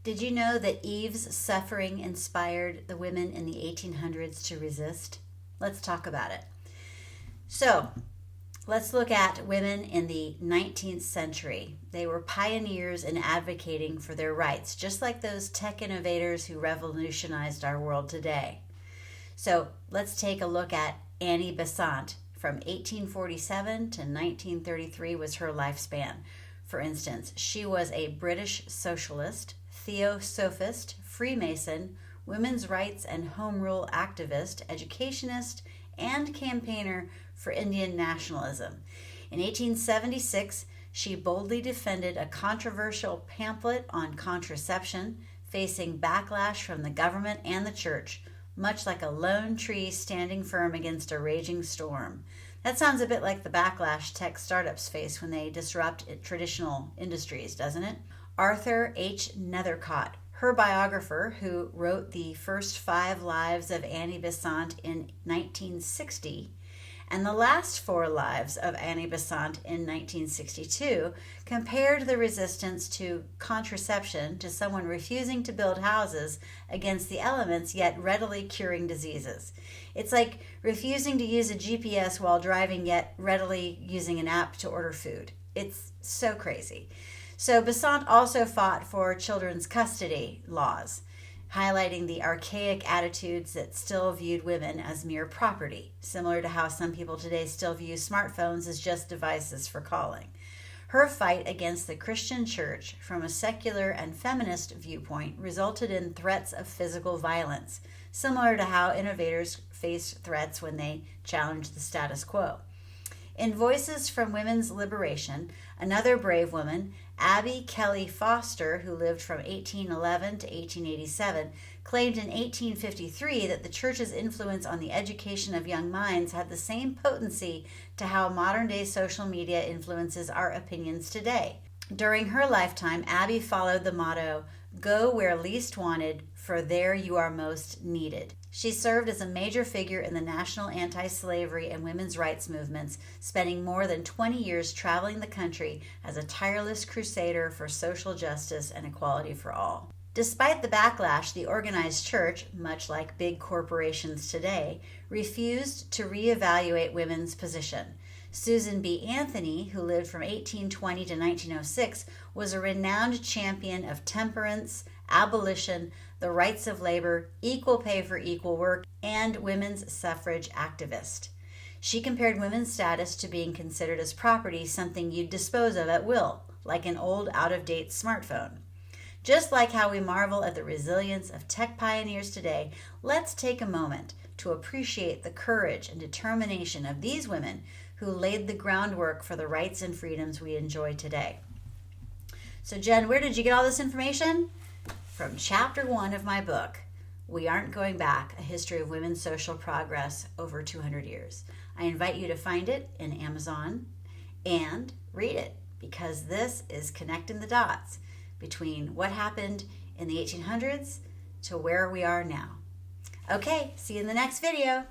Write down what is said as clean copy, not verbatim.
Did you know that Eve's suffering inspired the women in the 1800s to resist? Let's talk about it. So, let's look at women in the 19th century. They were pioneers in advocating for their rights, just like those tech innovators who revolutionized our world today. So, let's take a look at Annie Besant. From 1847 to 1933 was her lifespan. For instance, she was a British socialist, theosophist, freemason, women's rights and home rule activist, educationist, and campaigner for Indian nationalism. In 1876, she boldly defended a controversial pamphlet on contraception, facing backlash from the government and the church, much like a lone tree standing firm against a raging storm. That sounds a bit like the backlash tech startups face when they disrupt traditional industries, doesn't it? Arthur H. Nethercot, her biographer, who wrote the first 5 lives of Annie Besant in 1960, and the last 4 lives of Annie Besant in 1962, compared the resistance to contraception to someone refusing to build houses against the elements yet readily curing diseases. It's like refusing to use a GPS while driving yet readily using an app to order food. It's so crazy. So Besant also fought for children's custody laws, highlighting the archaic attitudes that still viewed women as mere property, similar to how some people today still view smartphones as just devices for calling. Her fight against the Christian church from a secular and feminist viewpoint resulted in threats of physical violence, similar to how innovators face threats when they challenge the status quo. In Voices from Women's Liberation, another brave woman, Abby Kelly Foster, who lived from 1811 to 1887, claimed in 1853 that the church's influence on the education of young minds had the same potency to how modern-day social media influences our opinions today. During her lifetime, Abby followed the motto, "Go where least wanted, for there you are most needed." She served as a major figure in the national anti-slavery and women's rights movements, spending more than 20 years traveling the country as a tireless crusader for social justice and equality for all. Despite the backlash, the organized church, much like big corporations today, refused to reevaluate women's position. Susan B. Anthony, who lived from 1820 to 1906, was a renowned champion of temperance, abolition, the rights of labor, equal pay for equal work, and women's suffrage activist. She compared women's status to being considered as property, something you'd dispose of at will, like an old, out-of-date smartphone. Just like how we marvel at the resilience of tech pioneers today, let's take a moment to appreciate the courage and determination of these women who laid the groundwork for the rights and freedoms we enjoy today. So Jen, where did you get all this information? From chapter 1 of my book, We Aren't Going Back, A History of Women's Social Progress Over 200 Years. I invite you to find it in Amazon and read it, because this is connecting the dots between what happened in the 1800s to where we are now. Okay, see you in the next video.